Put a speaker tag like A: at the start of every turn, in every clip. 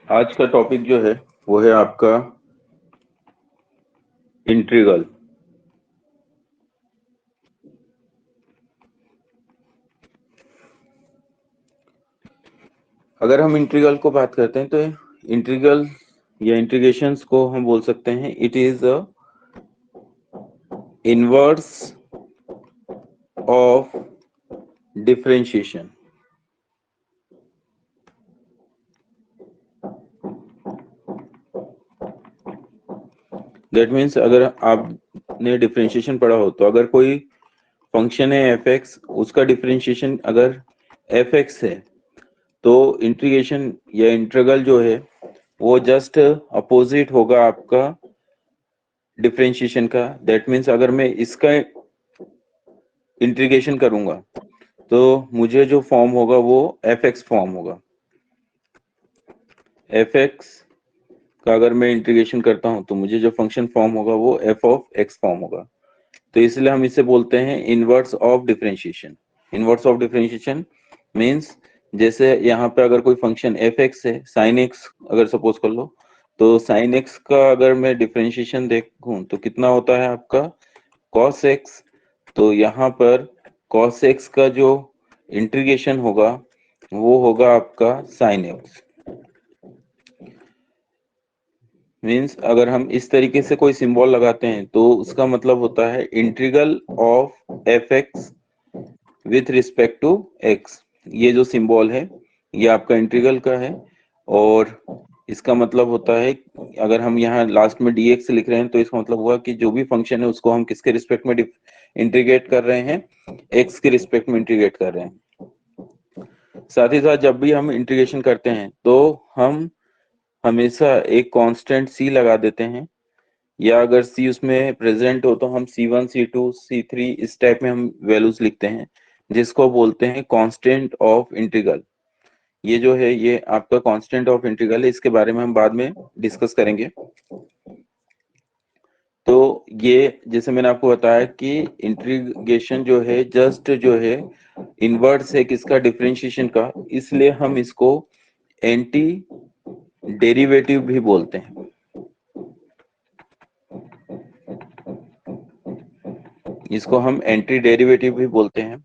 A: आज का टॉपिक जो है वो है आपका इंटीग्रल। अगर हम इंटीग्रल को बात करते हैं तो इंटीग्रल या इंटीग्रेशंस को हम बोल सकते हैं it is a inverse of differentiation. That means अगर आपने डिफरेंशिएशन पढ़ा हो तो अगर कोई फंक्शन है एफ एक्स, उसका डिफरेंशिएशन अगर एफ एक्स है तो इंटीग्रेशन या इंटीग्रल जो है वो जस्ट अपोजिट होगा आपका डिफरेंशिएशन का। दैट मीन्स अगर मैं इसका इंटीग्रेशन करूंगा तो मुझे जो फॉर्म होगा वो एफ एक्स फॉर्म होगा। एफ एक्स का अगर मैं इंटीग्रेशन करता हूं तो मुझे जो फंक्शन फॉर्म होगा वो एफ ऑफ एक्स फॉर्म होगा। तो इसलिए हम इसे बोलते हैं inverse of differentiation. Inverse of differentiation means जैसे यहाँ पे अगर कोई फंक्शन एफ एक्स है, साइन एक्स अगर सपोज कर लो, तो साइन एक्स का अगर मैं डिफरेंशिएशन देखूं तो कितना होता है आपका कॉस एक्स। तो यहाँ पर कॉस एक्स का जो इंटीग्रेशन होगा वो होगा आपका साइन एक्स। मीन्स अगर हम इस तरीके से कोई सिंबल लगाते हैं तो उसका मतलब होता है integral of f x with respect to x. ये जो सिंबल है ये आपका इंटीग्रल का है और इसका मतलब होता है अगर हम यहाँ लास्ट में dx लिख रहे हैं तो इसका मतलब हुआ कि जो भी फंक्शन है उसको हम किसके रिस्पेक्ट में इंटीग्रेट कर रहे हैं, x के रिस्पेक्ट में इंटीग्रेट कर रहे हैं। साथ ही साथ जब भी हम इंटीग्रेशन करते हैं तो हम हमेशा एक कांस्टेंट c लगा देते हैं, या अगर c उसमें प्रेजेंट हो तो हम c1 c2 c3 इस टाइप में हम वैल्यूज लिखते हैं जिसको बोलते हैं कांस्टेंट ऑफ इंटीग्रल। ये जो है ये आपका कांस्टेंट ऑफ इंटीग्रल है, इसके बारे में हम बाद में डिस्कस करेंगे। तो ये जैसे मैंने आपको बताया कि इंटीग्रेशन जो है जस्ट जो है इनवर्स है किसका, डिफरेंशिएशन का, इसलिए हम इसको एंटी डेरिवेटिव भी बोलते हैं। इसको हम एंटी डेरिवेटिव भी बोलते हैं।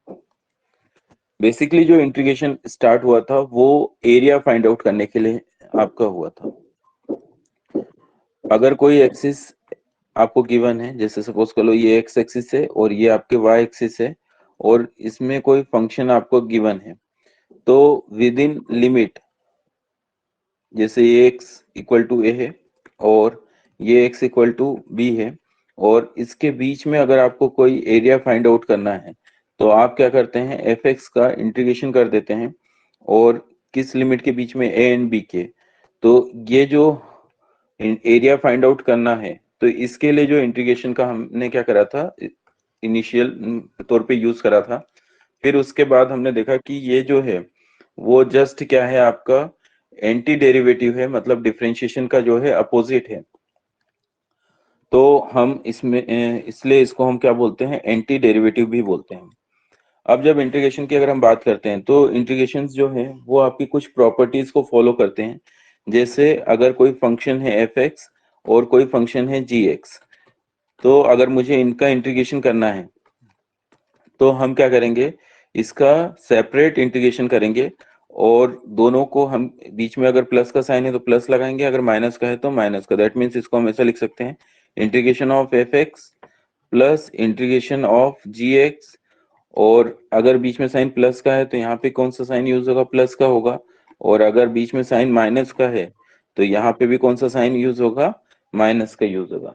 A: बेसिकली जो इंटीग्रेशन स्टार्ट हुआ था वो एरिया फाइंड आउट करने के लिए आपका हुआ था। अगर कोई एक्सिस आपको गिवन है, जैसे सपोज कर लो ये एक्स एक्सिस है और ये आपके वाई एक्सिस है और इसमें कोई फंक्शन आपको गिवन है, तो विद इन लिमिट जैसे ये एक्स इक्वल टू ए है और ये एक्स इक्वल टू बी है और इसके बीच में अगर आपको कोई एरिया फाइंड आउट करना है तो आप क्या करते हैं, एफ एक्स का इंटीग्रेशन कर देते हैं और किस लिमिट के बीच में, ए एंड बी के। तो ये जो एरिया फाइंड आउट करना है तो इसके लिए जो इंटीग्रेशन का हमने क्या करा था, इनिशियल तौर पे यूज करा था। फिर उसके बाद हमने देखा कि ये जो है वो जस्ट क्या है आपका एंटी डेरिवेटिव है, मतलब डिफरेंशिएशन का जो है अपोजिट है। तो हम इसमें इसलिए इसको हम क्या बोलते हैं, एंटी डेरिवेटिव भी बोलते हैं। अब जब इंटीग्रेशन की अगर हम बात करते हैं तो इंटीग्रेशन जो है वो आपकी कुछ प्रॉपर्टीज को फॉलो करते हैं। जैसे अगर कोई फंक्शन है एफ एक्स और कोई फंक्शन है जी एक्स, तो अगर मुझे इनका इंटीग्रेशन करना है तो हम क्या करेंगे, इसका सेपरेट इंटीग्रेशन करेंगे और दोनों को हम बीच में अगर प्लस का साइन है तो प्लस लगाएंगे, अगर माइनस का है तो माइनस का। दैट मीन्स इसको हम ऐसा लिख सकते हैं, integration of f x plus integration of g x. और अगर बीच में साइन प्लस का है तो यहाँ पे कौन सा साइन यूज होगा, प्लस का होगा। और अगर बीच में साइन माइनस का है तो यहाँ पे भी कौन सा साइन यूज होगा, माइनस का यूज होगा।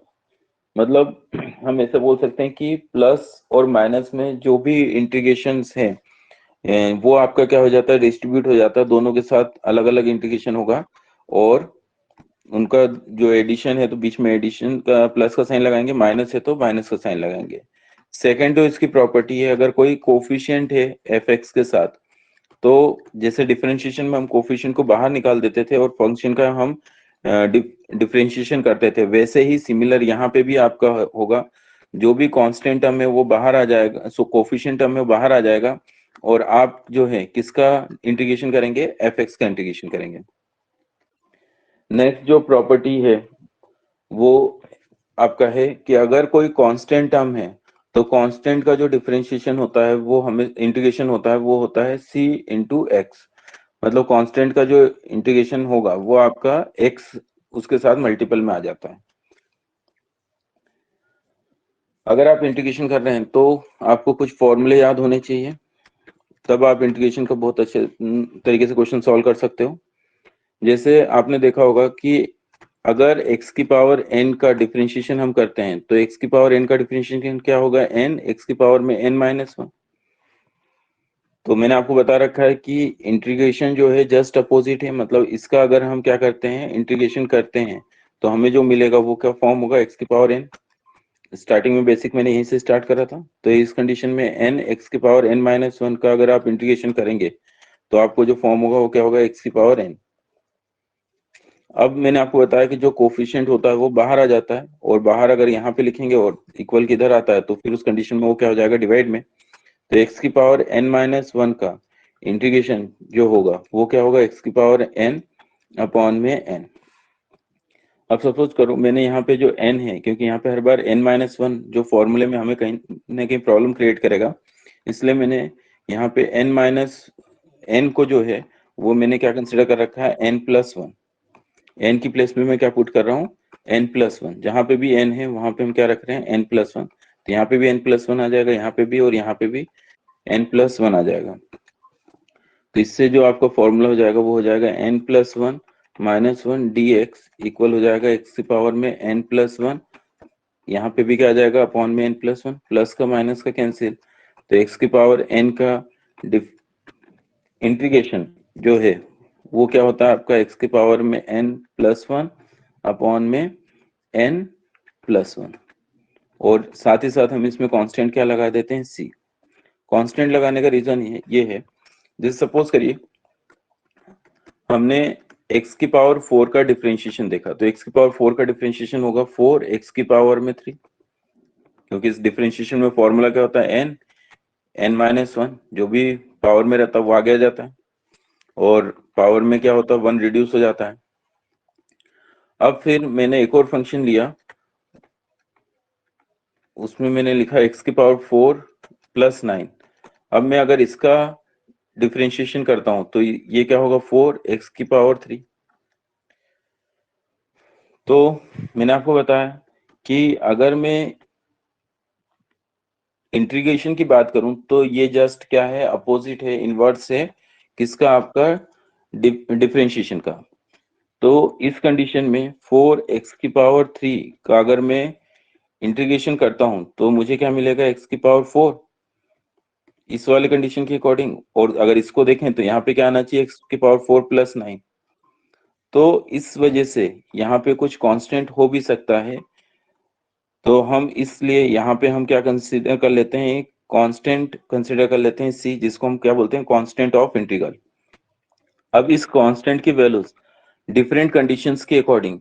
A: मतलब हम ऐसे बोल सकते हैं कि प्लस और माइनस में जो भी इंटीग्रेशंस हैं वो आपका क्या हो जाता है, डिस्ट्रीब्यूट हो जाता है, दोनों के साथ अलग अलग इंटीग्रेशन होगा। और उनका जो एडिशन है तो बीच में एडिशन का प्लस का साइन लगाएंगे, माइनस है तो माइनस का साइन लगाएंगे। सेकेंड जो इसकी प्रॉपर्टी है, अगर कोई कोफिशिएंट है एफ एक्स के साथ, तो जैसे डिफरेंशिएशन में हम कोफिशिएंट को बाहर निकाल देते थे और फंक्शन का हम डिफरेंशिएशन करते थे, वैसे ही सिमिलर यहाँ पे भी आपका होगा। जो भी कांस्टेंट टर्म है वो बाहर आ जाएगा, सो कोफिशिएंट टर्म में बाहर आ जाएगा और आप जो है किसका इंटीग्रेशन करेंगे, एफ एक्स का इंटीग्रेशन करेंगे। नेक्स्ट जो प्रॉपर्टी है वो आपका है कि अगर कोई कांस्टेंट टर्म है तो कांस्टेंट का जो डिफरेंशिएशन होता है वो हमें इंटीग्रेशन होता है वो होता है c इंटू एक्स। मतलब कांस्टेंट का जो इंटीग्रेशन होगा वो आपका x उसके साथ मल्टीपल में आ जाता है। अगर आप इंटीग्रेशन कर रहे हैं तो आपको कुछ फॉर्मूले याद होने चाहिए, तब आप इंटीग्रेशन का बहुत अच्छे तरीके से क्वेश्चन सॉल्व कर सकते हो। जैसे आपने देखा होगा कि अगर x की पावर n का डिफरेंशिएशन हम करते हैं तो x की पावर n का डिफरेंशिएशन क्या होगा, n x की पावर में n माइनस वन। तो मैंने आपको बता रखा है कि इंटीग्रेशन जो है जस्ट अपोजिट है, मतलब इसका अगर हम क्या करते हैं इंटीग्रेशन करते हैं तो हमें जो मिलेगा वो क्या फॉर्म होगा, x की पावर n। स्टार्टिंग में बेसिक मैंने यहीं से स्टार्ट करा था, तो इस कंडीशन में n x की पावर n माइनस वन का अगर आप इंटीग्रेशन करेंगे तो आपको जो फॉर्म होगा वो क्या होगा, x की पावर n। अब मैंने आपको बताया कि जो कोफिशिएंट होता है वो बाहर आ जाता है, और बाहर अगर यहाँ पे लिखेंगे और इक्वल किधर आता है तो फिर उस कंडीशन में वो क्या हो जाएगा, डिवाइड में। तो x की पावर n माइनस वन का इंटीग्रेशन जो होगा वो क्या होगा, x की पावर n अपॉन में n। अब सपोज करो मैंने यहाँ पे जो n है, क्योंकि यहाँ पे हर बार n माइनस वन जो फॉर्मूले में हमें कहीं ना कहीं प्रॉब्लम क्रिएट करेगा, इसलिए मैंने यहाँ पे n माइनस n को जो है वो मैंने क्या कंसिडर कर रखा है, n प्लस वन। n की प्लेस में मैं क्या पुट कर रहा हूँ, n प्लस वन। जहां पे भी n है वहां पे हम क्या रख रहे हैं, n प्लस वन। तो यहाँ पे भी n प्लस वन आ जाएगा, यहाँ पे भी, और यहाँ पे भी n प्लस वन आ जाएगा। तो इससे जो आपका फॉर्मूला हो जाएगा वो हो जाएगा n plus one minus one D x equal हो जाएगा x की पावर में n प्लस वन। यहाँ पे भी क्या आ जाएगा, अपॉन में n प्लस वन, प्लस का माइनस का कैंसिल। तो x की पावर n का इंटीग्रेशन जो है वो क्या होता है आपका, x की पावर में n प्लस वन अपॉन में n प्लस वन। और साथ ही साथ हम इसमें कांस्टेंट क्या लगा देते हैं, c। कांस्टेंट लगाने का रीजन ये है, जैसे सपोज करिए हमने x की पावर 4 का डिफरेंशिएशन देखा, तो x की पावर 4 का डिफरेंशिएशन होगा 4 x की पावर में 3, क्योंकि इस डिफरेंशिएशन में फॉर्मूला क्या होता है, n माइनस वन। जो भी पावर में रहता है वो आगे आ जाता है, और पावर में क्या होता है, 1 रिड्यूस हो जाता है। अब फिर मैंने एक और फंक्शन लिया, उसमें मैंने लिखा x की पावर 4 प्लस 9। अब मैं अगर इसका डिफरेंशिएशन करता हूं तो ये क्या होगा, 4 x की पावर 3। तो मैंने आपको बताया कि अगर मैं इंटीग्रेशन की बात करूं तो ये जस्ट क्या है, अपोजिट है, इनवर्स है किसका, आपका डिफरेंशिएशन का। तो इस कंडीशन में 4x की पावर 3 का अगर मैं इंटीग्रेशन करता हूं तो मुझे क्या मिलेगा, x की पावर 4 इस वाले कंडीशन के अकॉर्डिंग। और अगर इसको देखें तो यहाँ पे क्या आना चाहिए, x की पावर 4 प्लस 9। तो इस वजह से यहाँ पे कुछ कांस्टेंट हो भी सकता है, तो हम इसलिए यहाँ पे हम क्या कंसीडर कर लेते हैं, कांस्टेंट कंसीडर कर लेते हैं c, जिसको हम क्या बोलते हैं, कांस्टेंट ऑफ इंटीग्रल। अब इस कांस्टेंट की वैल्यूज डिफरेंट कंडीशंस के अकॉर्डिंग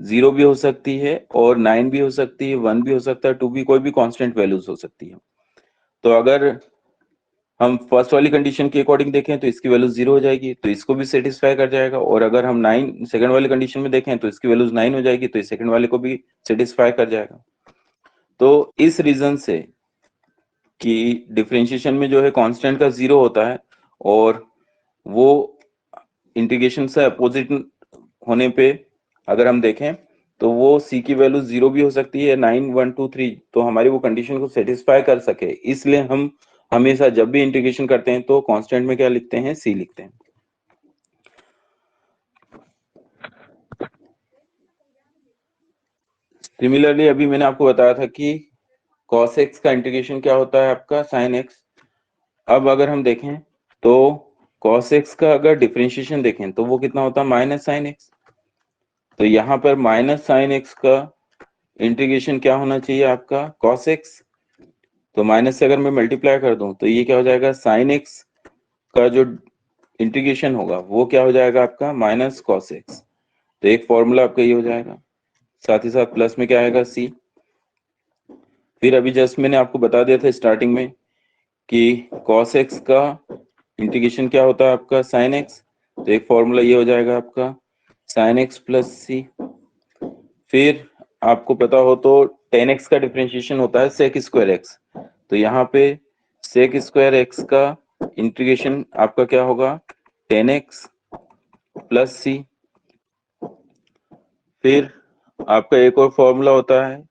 A: 0 भी हो सकती है, और 9 भी हो सकती है, 1 भी हो सकता है, 2 भी, कोई भी कांस्टेंट वैल्यूज हो सकती है। तो अगर हम फर्स्ट वाली कंडीशन के अकॉर्डिंग देखें तो इसकी वैल्यू 0 हो जाएगी, तो इसको भी सेटिस्फाई कर जाएगा। और अगर हम 9 सेकंड वाली कंडीशन में देखें तो इसकी वैल्यूज 9 हो जाएगी, तो इस सेकंड वाले को भी सेटिस्फाई कर जाएगा। तो इस रीजन से कि डिफरेंशिएशन में जो है कांस्टेंट का 0 होता है, और वो इंटीग्रेशन से अपोजिट होने पे अगर हम देखें तो वो c की वैल्यू 0 भी हो सकती है, 9 1 2 3, तो हमारी वो कंडीशन को सेटिस्फाई कर सके, इसलिए हम हमेशा जब भी इंटीग्रेशन करते हैं तो कांस्टेंट में क्या लिखते हैं, c लिखते हैं। सिमिलरली अभी मैंने आपको बताया था कि cos x का इंटीग्रेशन क्या होता है आपका, sin x। अब अगर हम देखें तो cos x का अगर डिफरेंशिएशन देखें तो वो कितना होता है, माइनस साइन एक्स। तो यहाँ पर माइनस साइन एक्स का इंटीग्रेशन क्या होना चाहिए आपका, cos x। तो माइनस से अगर मैं मल्टीप्लाई कर दूं तो ये क्या हो जाएगा, साइन एक्स का जो इंटीग्रेशन होगा वो क्या हो जाएगा आपका, माइनस कॉस एक्स। तो एक फॉर्मूला आपका ये हो जाएगा, साथ ही साथ प्लस में क्या आएगा, सी। फिर अभी जस्ट मैंने आपको बता दिया था स्टार्टिंग में कि कॉस एक्स का इंटीग्रेशन क्या होता है आपका, साइन एक्स। तो एक फॉर्मूला ये हो जाएगा आपका, साइन एक्स प्लस सी। फिर आपको पता हो तो टेन एक्स का डिफरेंशिएशन होता है सेक स्क्वायर एक्स, तो यहाँ पे सेक स्क्वायर एक्स का इंटीग्रेशन आपका क्या होगा, टेन एक्स प्लस सी। फिर आपका एक और फॉर्मूला होता है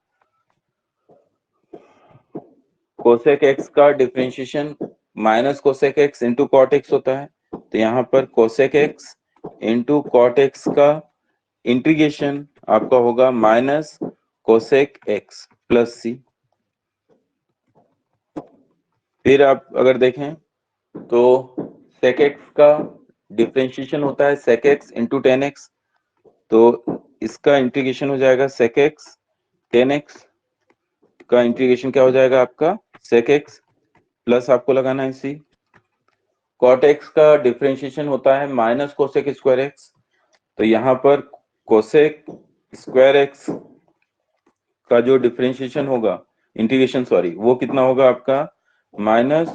A: कोसेक एक्स का differentiation minus cosec x into cot x होता है, तो यहाँ पर cosec x into cot x का इंटीग्रेशन आपका होगा minus cosec x plus c. फिर आप अगर देखें तो सेक एक्स का डिफरेंशिएशन होता है sec x into tan x, तो इसका इंटीग्रेशन हो जाएगा सेक एक्स, टेन एक्स का इंटीग्रेशन क्या हो जाएगा आपका सेक एक्स प्लस आपको लगाना है सी। कॉट एक्स का डिफरेंशिएशन होता है माइनस कोसेक स्क्वायर एक्स, तो यहाँ पर कोसेक स्क्वायर एक्स का जो डिफरेंशिएशन होगा इंटीग्रेशन सॉरी वो कितना होगा आपका माइनस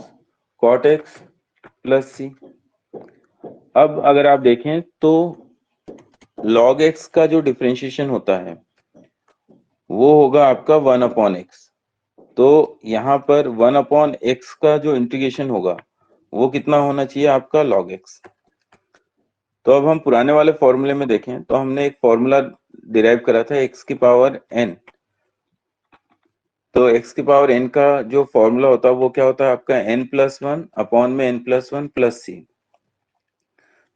A: कॉट एक्स प्लस सी। अब अगर आप देखें तो लॉग एक्स का जो डिफरेंशिएशन होता है वो होगा आपका वन अपॉन एक्स, तो यहाँ पर वन अपॉन एक्स का जो इंटीग्रेशन होगा वो कितना होना चाहिए आपका लॉग एक्स। तो अब हम पुराने वाले फॉर्मूले में देखें तो हमने एक फॉर्मूला डिराइव करा था एक्स की पावर एन, तो एक्स की पावर एन का जो फॉर्मूला होता है वो क्या होता है आपका एन प्लस वन अपॉन में एन प्लस वन प्लस सी।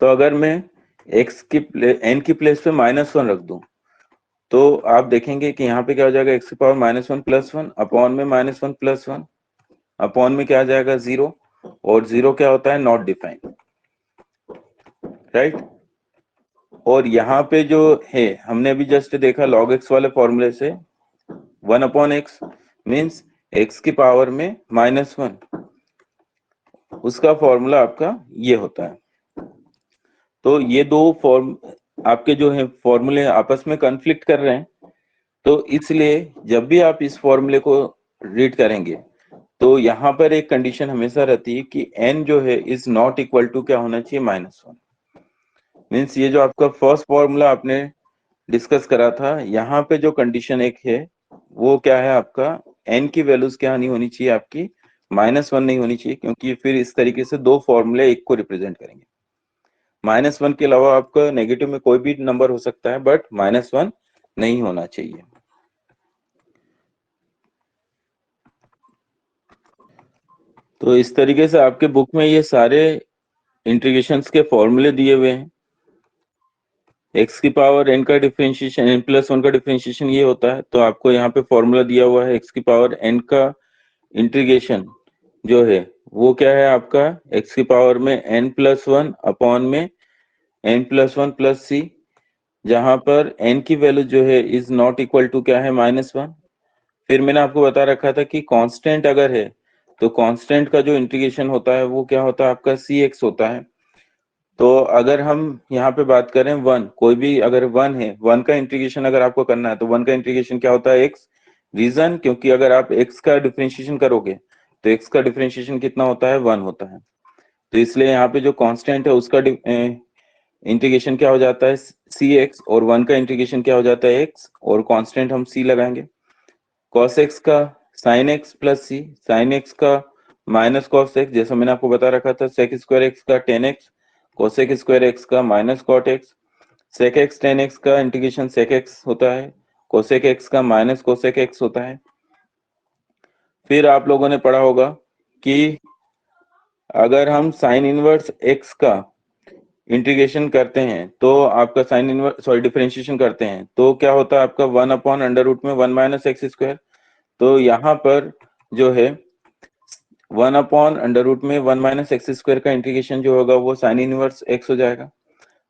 A: तो अगर मैं एक्स की एन की प्लेस पे माइनस वन रख दूं तो आप देखेंगे कि यहाँ पे क्या हो जाएगा एक्स की power minus one plus one upon में minus one plus one upon में क्या आ जाएगा जीरो, और जीरो क्या होता है नॉट डिफाइंड, राइट। और यहाँ पे जो है हमने अभी जस्ट देखा लॉग एक्स वाले फॉर्मूले से one upon x means x की पावर में माइनस वन, उसका फॉर्मूला आपका ये होता है। तो ये दो फॉर्म आपके जो है फॉर्मूले आपस में कॉन्फ्लिक्ट कर रहे हैं, तो इसलिए जब भी आप इस फॉर्मूले को रीड करेंगे तो यहाँ पर एक कंडीशन हमेशा रहती है कि n जो है इज नॉट इक्वल टू क्या होना चाहिए माइनस वन। मीन्स ये जो आपका फर्स्ट फॉर्मूला आपने डिस्कस करा था यहाँ पे जो कंडीशन एक है वो क्या है आपका n की वैल्यूज क्या नहीं होनी चाहिए आपकी माइनस वन नहीं होनी चाहिए, क्योंकि फिर इस तरीके से दो फॉर्मूले एक को रिप्रेजेंट करेंगे। माइनस वन के अलावा आपका नेगेटिव में कोई भी नंबर हो सकता है बट माइनस वन नहीं होना चाहिए। तो इस तरीके से आपके बुक में ये सारे इंटीग्रेशंस के फॉर्मूले दिए हुए हैं। एक्स की पावर एन का डिफरेंशिएशन एन प्लस वन का डिफरेंशिएशन ये होता है, तो आपको यहाँ पे फॉर्मूला दिया हुआ है एक्स की पावर एन का इंटीग्रेशन जो है वो क्या है आपका एक्स की पावर में एन प्लस वन अपॉन में एन प्लस वन प्लस सी, जहां पर एन की वैल्यू जो है इज नॉट इक्वल टू क्या है माइनस वन। फिर मैंने आपको बता रखा था कि कांस्टेंट अगर है तो कांस्टेंट का जो इंटीग्रेशन होता है वो क्या होता है आपका सी एक्स होता है। तो अगर हम यहाँ पे बात करें वन, कोई भी अगर वन है वन का इंटीग्रेशन अगर आपको करना है तो वन का इंटीग्रेशन क्या होता है एक्स, रीजन क्योंकि अगर आप एक्स का डिफरेंशिएशन करोगे तो एक्स का डिफरेंशिएशन कितना होता है वन होता है, तो इसलिए यहाँ पे जो कांस्टेंट है उसका इंटीग्रेशन क्या हो जाता है सी एक्स, और वन का इंटीग्रेशन क्या हो जाता है एक्स और कांस्टेंट हम सी लगाएंगे। कॉस एक्स का sine x plus C, sine x का माइनस कॉस एक्स, जैसा मैंने आपको बता रखा था सेक स्क्वायर एक्स का tan x, cosec square x का minus cot x, sec x tan x का इंटीग्रेशन सेक एक्स होता है, कोसेक एक्स का माइनस कोसेक एक्स होता है। फिर आप लोगों ने पढ़ा होगा कि अगर हम साइन इनवर्स एक्स का इंटीग्रेशन करते हैं तो आपका साइन इनवर्स सॉरी डिफरेंशिएशन करते हैं तो क्या होता है आपका वन अपॉन अंडर रूट में वन माइनस एक्स स्क्वायर, तो यहाँ पर जो है वन अपॉन अंडर रूट में वन माइनस एक्स स्क्वायर का इंटीग्रेशन जो होगा वो साइन इनवर्स एक्स हो जाएगा।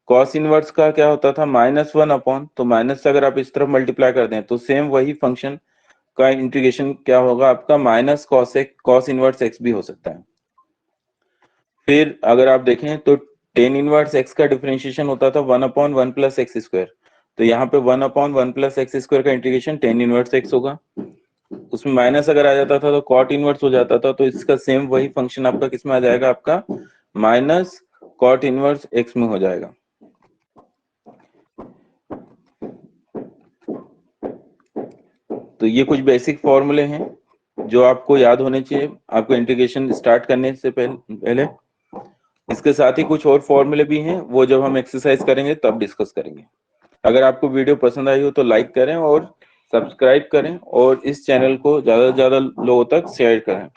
A: कॉस इनवर्स का क्या होता था माइनस वन अपॉन, तो माइनस से अगर आप इस तरफ मल्टीप्लाई कर दें तो सेम वही फंक्शन का इंटीग्रेशन क्या होगा आपका minus cos x cos inverse x भी हो सकता है। फिर अगर आप देखें तो टेन इनवर्स एक्स का डिफरेंशिएशन होता था one upon one plus x square, तो यहाँ पे one upon one plus x square का इंटीग्रेशन टेन इनवर्स एक्स होगा, उसमें माइनस अगर आ जाता था तो कॉट इनवर्स हो जाता था, तो इसका सेम वही फंक्शन आपका किस में आ जाएगा आपका माइनस कॉट इनवर्स एक्स में हो जाएगा। तो ये कुछ बेसिक फॉर्मूले हैं जो आपको याद होने चाहिए आपको इंटीग्रेशन स्टार्ट करने से पहले। इसके साथ ही कुछ और फॉर्मूले भी हैं, वो जब हम एक्सरसाइज करेंगे तब डिस्कस करेंगे। अगर आपको वीडियो पसंद आई हो तो लाइक करें और सब्सक्राइब करें और इस चैनल को ज्यादा से ज्यादा लोगों तक शेयर करें।